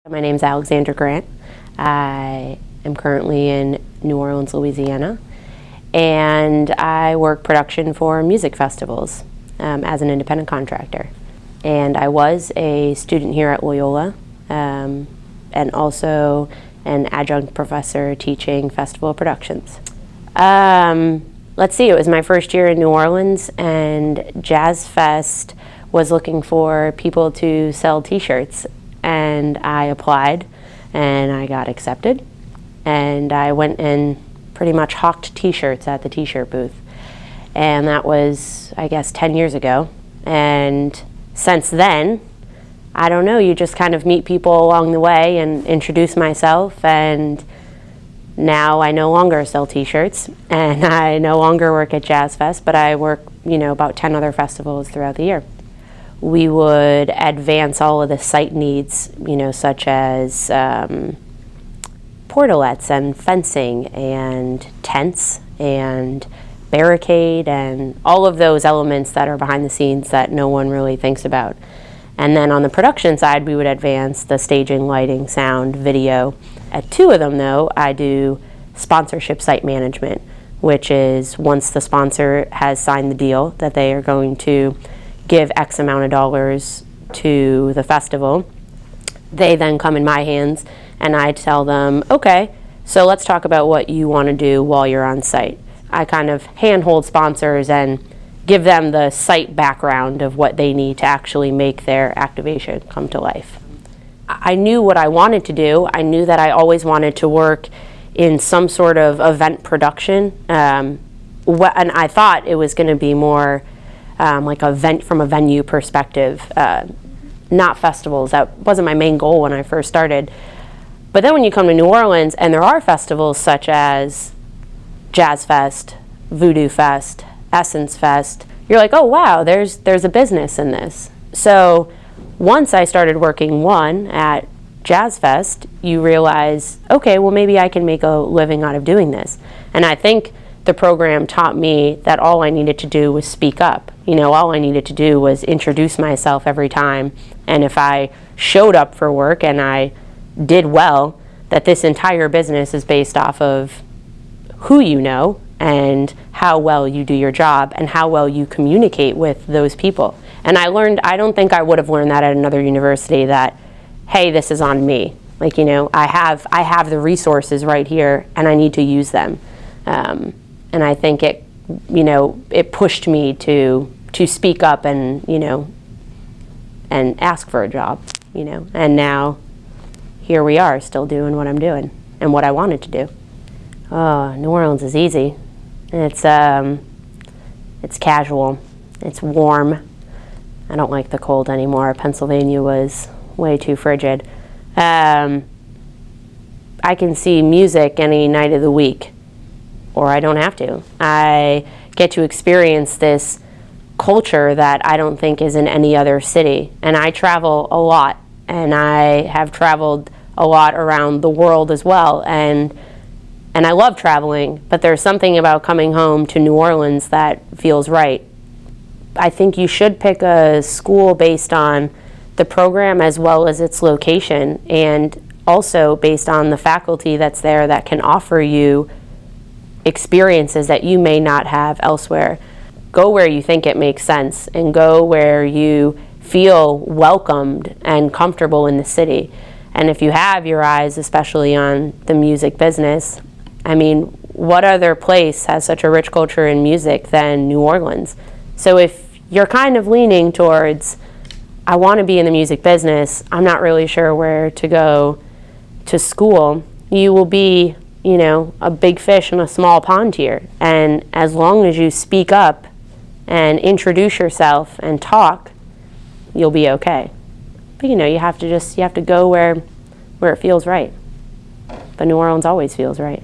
My name's Alexandra Grant. I am currently in New Orleans, Louisiana, and I work production for music festivals as an independent contractor. And I was a student here at Loyola and also an adjunct professor teaching festival productions. Let's see, it was my first year in New Orleans, and Jazz Fest was looking for people to sell t-shirts, and I applied and I got accepted, and I went and pretty much hawked t-shirts at the t-shirt booth. And that was, I guess, 10 years ago. And since then, I don't know, you just kind of meet people along the way and introduce myself, and now I no longer sell t-shirts and I no longer work at Jazz Fest, but I work, about 10 other festivals throughout the year. We would advance all of the site needs, such as portalettes and fencing and tents and barricade and all of those elements that are behind the scenes that no one really thinks about. And then on the production side, we would advance the staging, lighting, sound, video. At two of them, though, I do sponsorship site management, which is once the sponsor has signed the deal that they are going to give X amount of dollars to the festival, they then come in my hands and I tell them, okay, so let's talk about what you want to do while you're on site. I kind of handhold sponsors and give them the site background of what they need to actually make their activation come to life. I knew what I wanted to do. I knew that I always wanted to work in some sort of event production, and I thought it was going to be more like from a venue perspective, not festivals. That wasn't my main goal when I first started. But then when you come to New Orleans and there are festivals such as Jazz Fest, Voodoo Fest, Essence Fest, you're like, oh wow, there's a business in this. So once I started working at Jazz Fest, you realize, okay, well maybe I can make a living out of doing this. And I think the program taught me that all I needed to do was speak up. All I needed to do was introduce myself every time. And if I showed up for work and I did well, that this entire business is based off of who you know and how well you do your job and how well you communicate with those people. And I don't think I would have learned that at another university, that, hey, this is on me. I have the resources right here and I need to use them. And I think it pushed me to speak up and ask for a job, and now here we are still doing what I'm doing and what I wanted to do. Oh, New Orleans is easy. It's casual. It's warm. I don't like the cold anymore. Pennsylvania was way too frigid. I can see music any night of the week, or I don't have to. I get to experience this culture that I don't think is in any other city. And I travel a lot, and I have traveled a lot around the world as well. And I love traveling, but there's something about coming home to New Orleans that feels right. I think you should pick a school based on the program as well as its location, and also based on the faculty that's there that can offer you experiences that you may not have elsewhere. Go where you think it makes sense, and go where you feel welcomed and comfortable in the city. And if you have your eyes especially on the music business, what other place has such a rich culture in music than New Orleans? So if you're kind of leaning towards, I want to be in the music business, I'm not really sure where to go to school, you will be, a big fish in a small pond here. And as long as you speak up and introduce yourself and talk, you'll be okay. But you have to go where it feels right. But New Orleans always feels right.